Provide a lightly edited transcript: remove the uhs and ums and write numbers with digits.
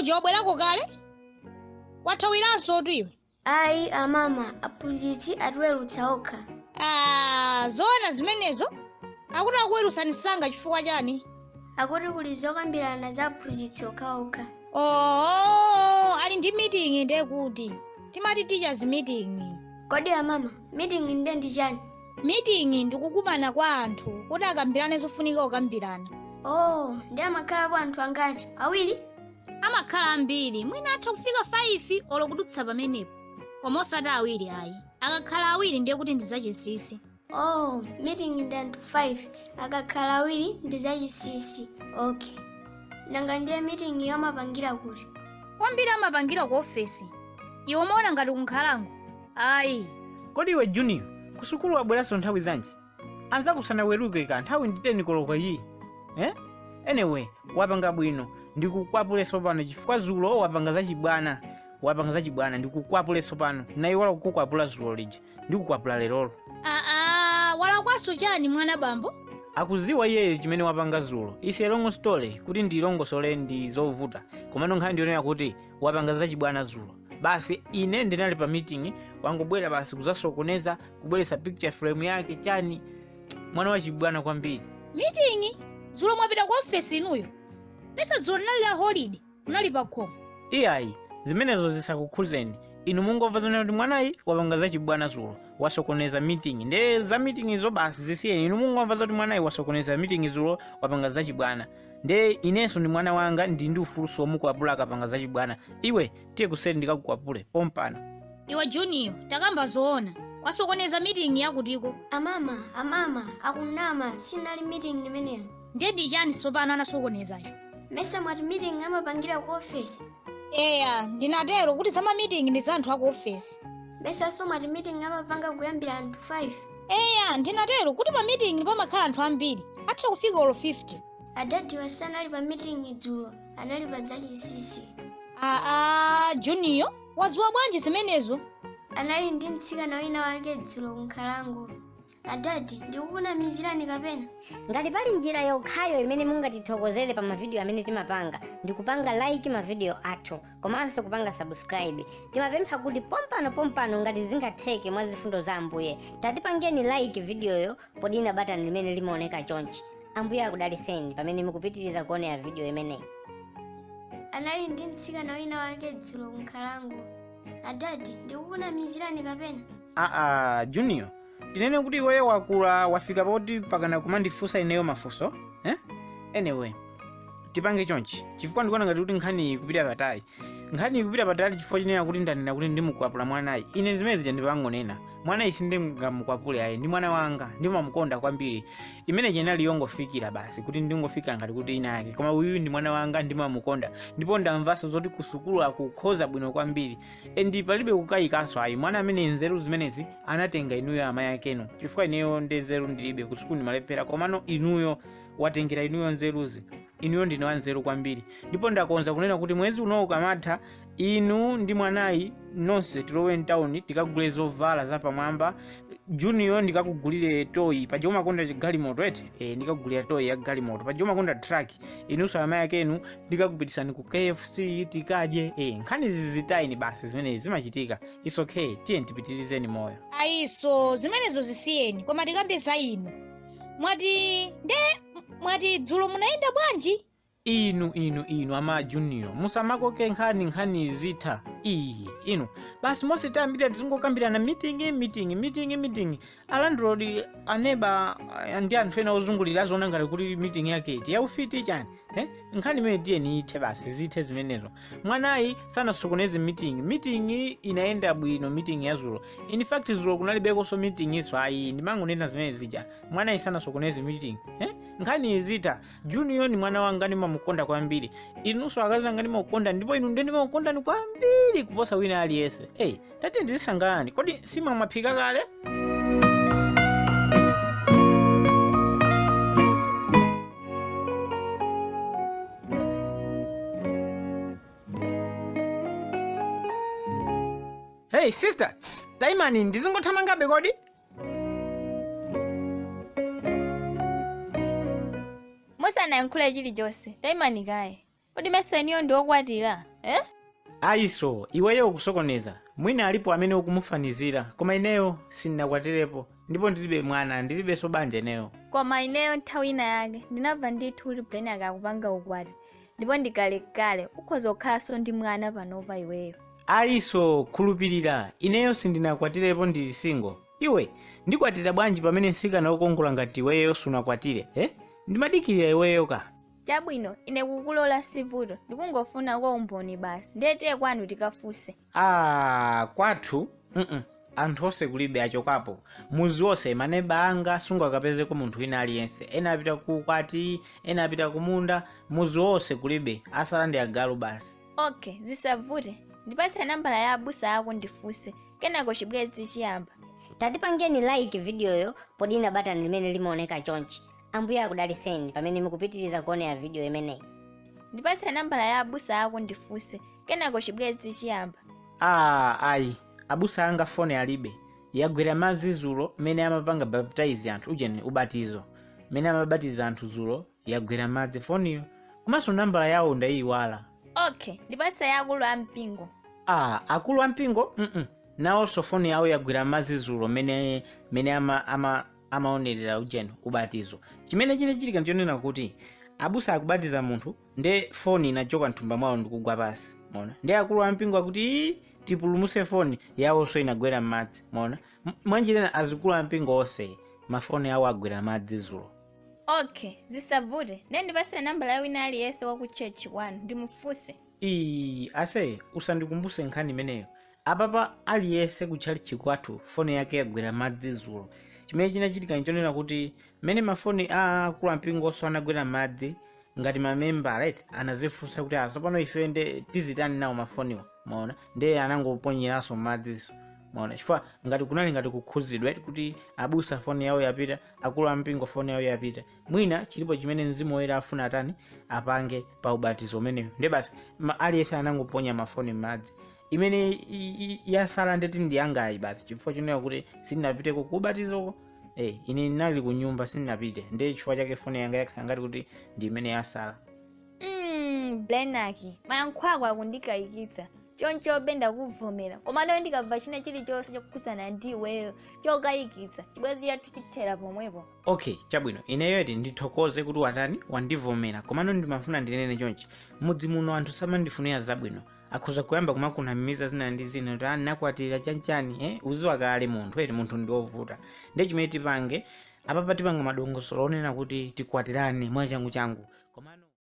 uja wabwerako kale? Wathawiranso iwe? Ayi amama, aphunzitsi atiwerutsa okha. Zoona zimenezo? Akuti akuwerutsani msanga chifukwa chani? Akuti kuli zokambirana za aphunzitsi okhaokha. Ali ndi meeting ndiye kuti. Timati teachers meeting. Kodi amama, meeting ndi chani? Meeting ndikukumana kwa anthu kuti akambirane zofunika kukambirana. Ndi amakhalapo anthu angati? Awiri? Amakhala ambiri, mwina atha kufika 5 olo kudutsa pamenepo. Koma osati awiri ayi. Akakhala awiri ndiye kuti ndi zachinsinsi. Meeting ndi anthu 5, akakhala awiri ndi zachinsinsi. Okay. Nanga ndiye meeting iyo amapangira kuti? Kwambiri amapangira ku ofesi. Iwe umaona ngati kunkhalango? Ayi. Kodi iwe Junior, ku sukulu wabweranso nthawi zanji? Anzakusanaweruke ka nthawi ndi 10 koloko iyi. Anyway, wapanga bwino. Ndikukwapuleso pano chifukwa zulo wapanga zachibwana. Ndikukwapuleso pano. Naiwala kukukwapula zulo lija. Ndikukwapula lerolo. Walakwaso chani mwana bambo? Akuziwa iyeyo chimene wapanga zulo. Isi long story kuti ndilongosole ndi zovuta. Komano nkhani ndionera kuti wapanga zachibwana zulo. Basi ine ndinali pa meeting wangobwera basi kuzasokoneza kubweretsa picture frame yake chani. Mwana wa chibwana kwambiri. Meeting? Zulo mwapita ku ofesi inuyo? Pesa zulo linali la holiday, unali pa khomo. Iyayi, zimenezo zisakukhuzeni. Inu mungomva zone kuti mwanayi wapanga zachibwana zulo, wasokoneza meeting. Nde za meeting izo basi zisiyeni. Inu mungomva zoti mwanayi wasokoneza meeting zulo wapanga zachibwana. Nde inenso ndi mwana wanga ndi ufuluso womukwapula akapanga zachibwana. Iwe tiye kuseri ndikakukwapule pompano. Iwe Junior, takamba zoona. Wasokoneza meeting yakutiko. Amama, akunama sinali meeting imeneyo. Ndiye ndi chani sopano anasokonezacho? Mesa mwati meeting amapangira ku ofesi. Ndinatero kuti zama meeting ndi za anthu aku ofesi. Mesa so mwati meeting amapanga kuyambira anthu 5. Ndinatero kuti pa meeting pamakhala anthu ambiri. Atha kufika olo 50. Adadi wasanali pa meeting dzulo, anali pa zachinsinsi. Junior, wadziwa bwanji zimenezo? Anali ndi mtsikana wina wake dzulo kunkhalango. Adadi, ndikukunamizirani kapena? Ngati pali njira yokhayo imene mungatithokozere pa mavideo amene timapanga, ndikupanga like mavideo athu, komanso kupanga subscribe. Timapempha kuti pompano ngati zingatheke mwa zifundo za Ambuye. Tatipangeni like videoyo podina button limene limaoneka chonchi. Ambuye akudaliseni pamene mukupitiriza kuonera video imeneyi. Anali ndi mtsikana wina wake dzulo kunkhalango. Adadi, ndikukunamizirani kapena? Junior. Tinene kuti iwe wakula wafika poti pakana kumandifunsa ineyo mafunso. Anyway, tipange chonchi. Chifukwa ndikuona ngati kuti nkhani kupita patali. Nkhani kupita patali chifukwa chinena kuti ndanena kuti ndimukwapula mwanayi. Ine zimene zandipangonena. Mwanayi sindingamukwapule ayi, ndi mwana wanga, ndimamukonda kwambiri. Imene chenali yongofikira basi kuti ndingofika ngati kuti ina yake. Koma uyu ndi mwana wanga ndimamukonda. Ndipo ndamvaso zoti kusukulu akukhoza bwino kwambiri. Ndi palibe kukayikanso ayi. Mwana amene nzeru zimenezi anatenga inuyo amayi akeno. Chifukwa ineyo ndi nzeru ndilibe kusukulu ndimalephera. Komano inuyo watengera inuyo nzeruzi. Inuyo ndine wanzeru kwambiri. Ndipo ndakonza kunena kuti mwezi uno ukamatha inu ndi mwanayi nonse tilowe mtown tikagule zovala zapamwamba. Junior ndikakugulire toy paja umakonda galimoto ndikakugulira toy ya galimoto paja umakonda truck. Inunso amayi akenu ndikakupitisani ku KFC tikadye. Nkhani zizitaini basi zimene zimachitika. It's okay, tiye tipitirizeni moyo. Ayiso zimenezo zisiyeni koma tikambe za inu. Mwati dzulo munaenda bwanji? Inu ama Junior musamakoke nkhani zitha inu basi mose tambira tizingokambirana meeting. Alandrodi aneba ndi anthu ena ozungulira zona ngati kuti meeting yake iti yaufiti chani. Nkhani imene tiye niithe basi zithe zimenezo. Mwanayi sanasokoneze meeting inaenda bwino meeting ya zulo. In fact zulo kunalibeko so meeting iso ayi ndimangonena zimene zija. Mwanayi sanasokoneze meeting. Nkhani zitha. Junior ni mwana wanga ndimamukonda kwambiri. Inunso akazi anga ndimamukonda ndipo inu ndi ndimamukonda ni kwambiri kuposa wina aliyense. Tate ndizisangalani. Kodi simamaphika kale? Hey sister, taimani ndizingothamangabe kodi? Musanayankhule chilichonse, taimani kaye. Kodi meseniyo ndi okwatira, ayiso iweyo ukusokoneza mwina alipo amene ukumufanizira koma ineyo sindinakwatirepo ndipo ndilibe mwana ndilibenso banja ineyo. Koma ineyo nthawi ina yake ndinamva ndithu kuti Brian akakupanga ukwati ndipo ndikalekale ukhoza kukhalanso ndi mwana panopa iweyo. ayiso khulupirira ineyo sindinakwatirepo ndili single. Iwe ndikwatira bwanji pamene nsikana wokongola ngati iweyo sunakwatire ndimadikirira iweyo ka. Chabwino ine kukulola sivuto ndikungofuna kwa umboni basi ndete kwanu tikafunse. Kwathu anthu onse kulibe achokapo muzi wonse maneba anga sungakapezeko munthu wina aliyense, ena apita ku ukwati ena apita kumunda, muzi wonse kulibe asala ndi agalu basi. Okay, zisavute ndipase nambala ya abusa ako ndifunse kenako chibwezi chiyamba. Tatipangeni like videoyo podina button limene limaoneka chonchi. Ambuye akudaliseni pamene mukupitiriza kuonera video imeneyi. Ndipase nambala ya abusa ako ndifunse kenako chibwezi chiyamba. Ayi abusa anga fone alibe, yagwera madzi zulo mene amapanga baptize anthu ujeni ubatizo mene amabatiza anthu zulo yagwera madzi foniyo komanso nambala yawo ndayiwala. Okay, ndipase ya akulu ampingo. Akulu ampingo nawonso foni yawo yagwera madzi zulo mene amaonerera ujeni ubatizo. Chimene chili kanchonena kuti abusa akubatiza munthu nde foni inachoka mthumba mwawo ndikugwa pasi mona, ndi akulu ampingo akuti tipulumuse foni yawonso inagwera madzi mona. Mwanjirena azikulu ampingo onse mafoni yawo agwera madzi zulo. Okay, zisavute ndipase nambala ya wina aliyense wa ku church kwanu ndimufunse. Ase usandikumbuse nkhani imeneyo. Apapa aliyense kutchalichi kwathu foni yake yagwera madzi zulo. Chimene chinachitika nchonena kuti mene mafoni akulu ampingo onso anagwera madzi ngati mamemba right anazifunsa kuti tsopano ife nde tizitani nawo mafoniwa maona, nde anangoponyeraso madziso maona, chifukwa ngati kunali ngati kukhuzidwa kuti abusa foni yawo yapita, akulu ampingo foni yawo yapita, mwina chilipo chimene Mzimu Woyera afuna atani apange pa ubatizo umeneyo, nde basi aliyense anangoponya mafoni madzi. Imene yasala ndeti ndiyangayi basi chifukwa chonena kuti sindinapiteko kubatizoko. Ine nali kunyumba sindinapite, nde chifukwa chake foni yanga yakhala ngati kuti ndi imene yasala. Blenaki mayankhwako akundikayikitsa choncho benda kuvomera koma lero ndikamva china chilichonse chokhuzana ndi iweyo chokayikitsa chibwezi chathu chithera pomwepo. Okay, chabwino ineyoeti ndithokoze kuti watani wandivomera komano ndimafuna ndinene chonchi mudzi muno anthu samandifunira zabwino, akhoza kuyamba kumakunamiza zina ndi zina kuti nakwatira chanchani uziwa kale munthu ndi wovuta. Nde chimene tipange apapa tipanga madongosolo onena kuti tikwatirane mwachangu komano